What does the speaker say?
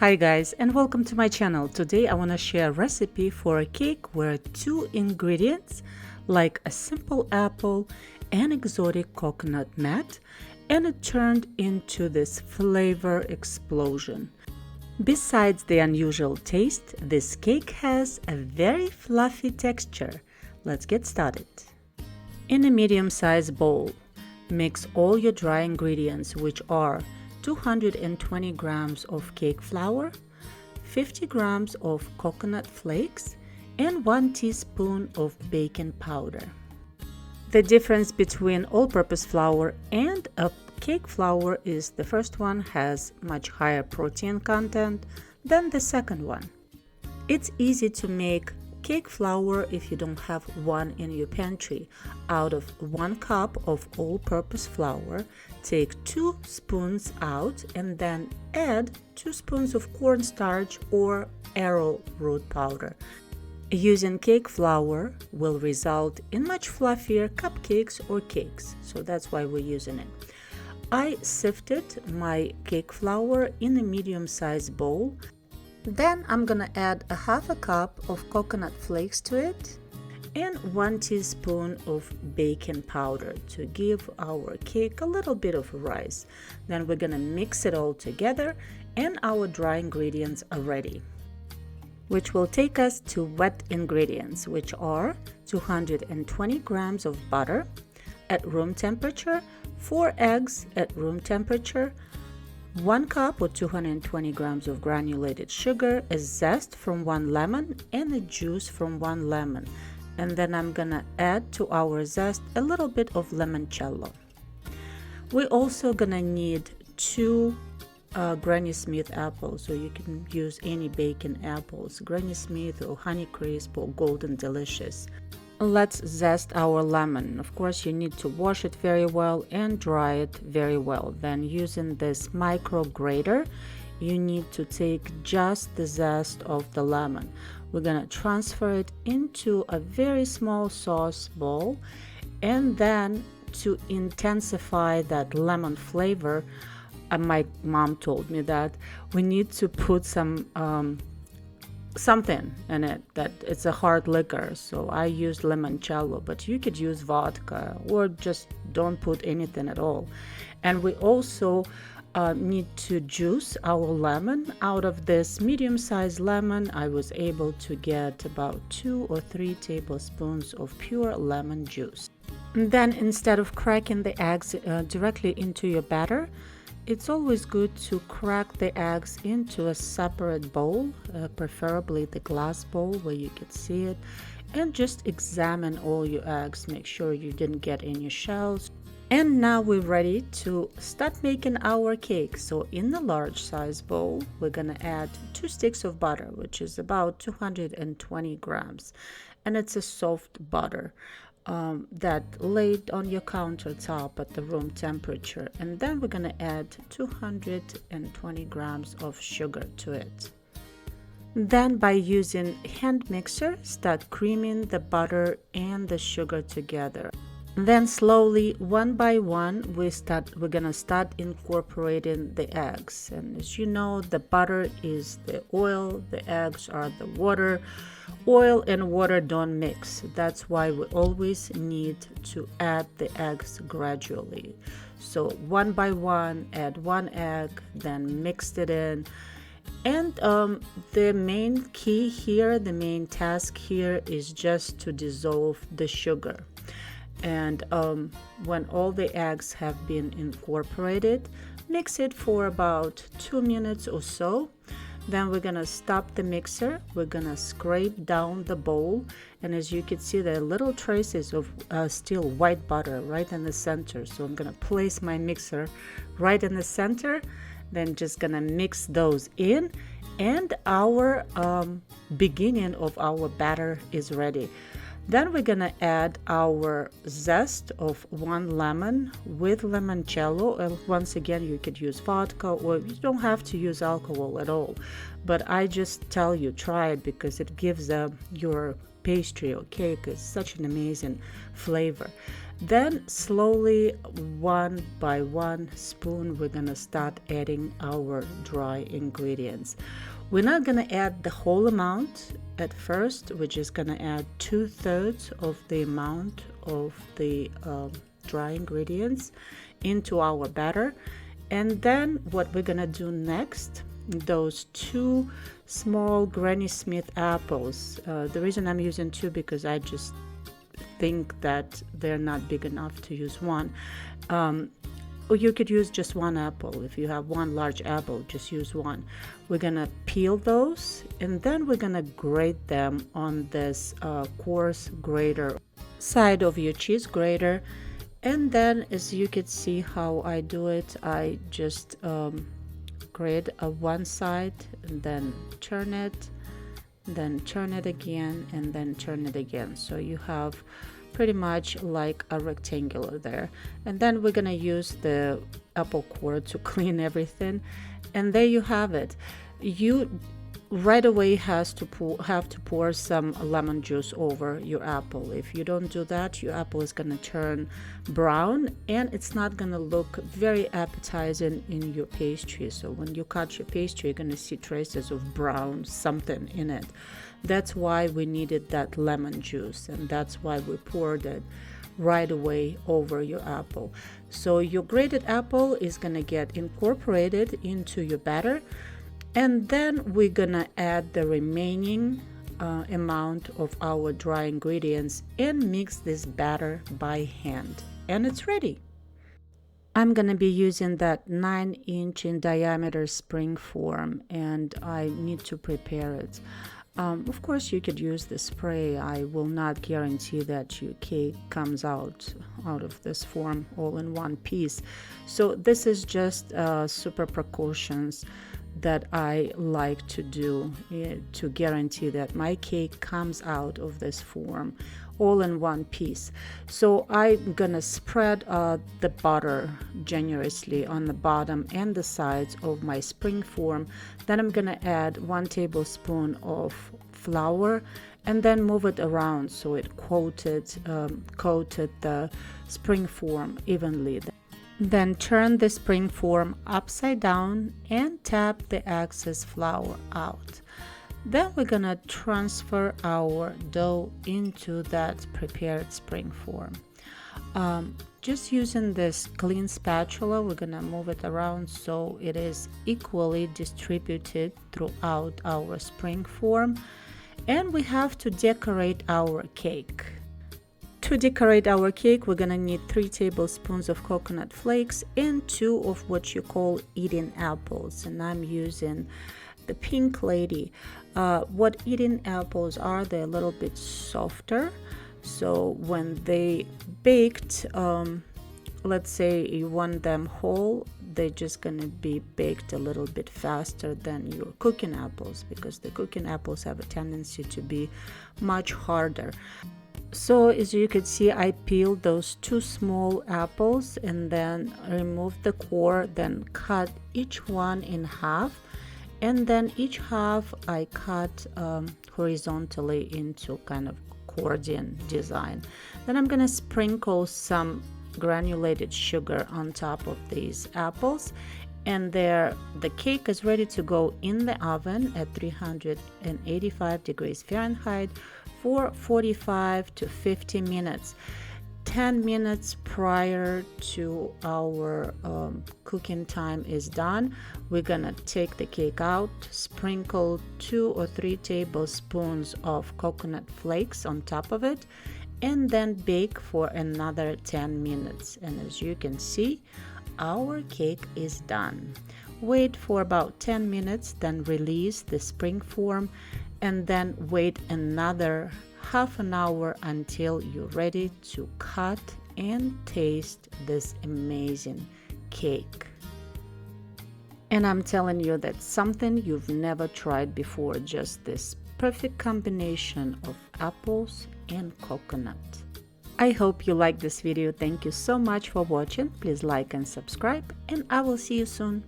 Hi guys, and welcome to my channel. Today I want to share a recipe for a cake where 2 ingredients like a simple apple and exotic coconut met, and it turned into this flavor explosion. Besides the unusual taste, this cake has a very fluffy texture. Let's get started. In a medium-sized bowl, mix all your dry ingredients, which are 220 grams of cake flour, 50 grams of coconut flakes, and 1 teaspoon of baking powder. The difference between all-purpose flour and a cake flour is the first one has much higher protein content than the second one. It's easy to make cake flour if you don't have one in your pantry. Out of 1 cup of all-purpose flour, take 2 spoons out and then add 2 spoons of cornstarch or arrowroot powder. Using cake flour will result in much fluffier cupcakes or cakes, so that's why we're using it. I sifted my cake flour in a medium-sized bowl. Then I'm gonna add a half a cup of coconut flakes to it and 1 teaspoon of baking powder to give our cake a little bit of rise. Then we're gonna mix it all together and our dry ingredients are ready, which will take us to wet ingredients, which are 220 grams of butter at room temperature, 4 eggs at room temperature, 1 cup or 220 grams of granulated sugar, a zest from 1 lemon, and a juice from 1 lemon. And then I'm gonna add to our zest a little bit of limoncello. We're also gonna need 2 Granny Smith apples, so you can use any baking apples, Granny Smith or Honeycrisp or Golden Delicious. Let's zest our lemon. Of course, you need to wash it very well and dry it very well. Then using this micro grater, you need to take just the zest of the lemon. We're gonna transfer it into a very small sauce bowl, and then to intensify that lemon flavor, my mom told me that we need to put some something in it, that it's a hard liquor, so I used limoncello, but you could use vodka or just don't put anything at all. And we also need to juice our lemon. Out of this medium-sized lemon, I was able to get about 2 or 3 tablespoons of pure lemon juice. And then instead of cracking the eggs directly into your batter, it's always good to crack the eggs into a separate bowl, preferably the glass bowl where you can see it, and just examine all your eggs, make sure you didn't get any shells. And now we're ready to start making our cake. So in the large size bowl, we're gonna add 2 sticks of butter, which is about 220 grams, and it's a soft butter that laid on your countertop at the room temperature. And then we're gonna add 220 grams of sugar to it. Then by using hand mixer, start creaming the butter and the sugar together. Then slowly, one by one, we're gonna start incorporating the eggs. And as you know, the butter is the oil, the eggs are the water. Oil and water don't mix. That's why we always need to add the eggs gradually. So one by one, add 1 egg, then mix it in. And the main key here, the main task here is just to dissolve the sugar. And when all the eggs have been incorporated, mix it for about 2 minutes or so. Then we're gonna stop the mixer. We're gonna scrape down the bowl, and as you can see, there are little traces of still white butter right in the center. So I'm gonna place my mixer right in the center, then just gonna mix those in, and our beginning of our batter is ready. Then we're gonna add our zest of 1 lemon with limoncello. Once again, you could use vodka, or you don't have to use alcohol at all. But I just tell you, try it, because it gives your pastry or cake is such an amazing flavor. Then slowly, one by one spoon, we're gonna start adding our dry ingredients. We're not gonna add the whole amount at first. We're just gonna add 2/3 of the amount of the dry ingredients into our batter. And then what we're gonna do next, those 2 small Granny Smith apples. The reason I'm using 2 because I just think that they're not big enough to use one. Or you could use just 1 apple. If you have 1 large apple, just use 1. We're gonna peel those, and then we're gonna grate them on this coarse grater side of your cheese grater. And then, as you can see how I do it, I just grate one side and then turn it, then turn it again, and then turn it again. So you have pretty much like a rectangular there. And then we're gonna use the apple core to clean everything. And there you have it. You right away have to pour some lemon juice over your apple. If you don't do that, your apple is gonna turn brown and it's not gonna look very appetizing in your pastry. So when you cut your pastry, you're gonna see traces of brown something in it. That's why we needed that lemon juice, and that's why we poured it right away over your apple. So your grated apple is gonna get incorporated into your batter. And then we're gonna add the remaining amount of our dry ingredients and mix this batter by hand. And it's ready. I'm gonna be using that 9-inch in diameter spring form, and I need to prepare it. Of course, you could use the spray. I will not guarantee that your cake comes out of this form all in one piece. So this is just super precautions that I like to do to guarantee that my cake comes out of this form all in one piece. So I'm gonna spread the butter generously on the bottom and the sides of my spring form. Then I'm gonna add 1 tablespoon of flour and then move it around so it coated the spring form evenly. Then turn the spring form upside down and tap the excess flour out. Then we're gonna transfer our dough into that prepared spring form. Just using this clean spatula, we're gonna move it around so it is equally distributed throughout our spring form. And we have to decorate our cake. To decorate our cake, we're gonna need 3 tablespoons of coconut flakes and 2 of what you call eating apples, and I'm using the Pink Lady. What eating apples are, they're a little bit softer, so when they baked, let's say you want them whole, they're just gonna be baked a little bit faster than your cooking apples, because the cooking apples have a tendency to be much harder. So as you can see, I peeled those 2 small apples and then removed the core, then cut each one in half, and then each half I cut horizontally into kind of accordion design. Then I'm gonna sprinkle some granulated sugar on top of these apples, and the cake is ready to go in the oven at 385 degrees Fahrenheit for 45 to 50 minutes. 10 minutes prior to our cooking time is done, we're gonna take the cake out, sprinkle 2 or 3 tablespoons of coconut flakes on top of it, and then bake for another 10 minutes. And as you can see, our cake is done. Wait for about 10 minutes, then release the spring form, and then wait another half an hour until you're ready to cut and taste this amazing cake. And I'm telling you, that's something you've never tried before, just this perfect combination of apples and coconut. I hope you liked this video. Thank you so much for watching. Please like and subscribe, and I will see you soon.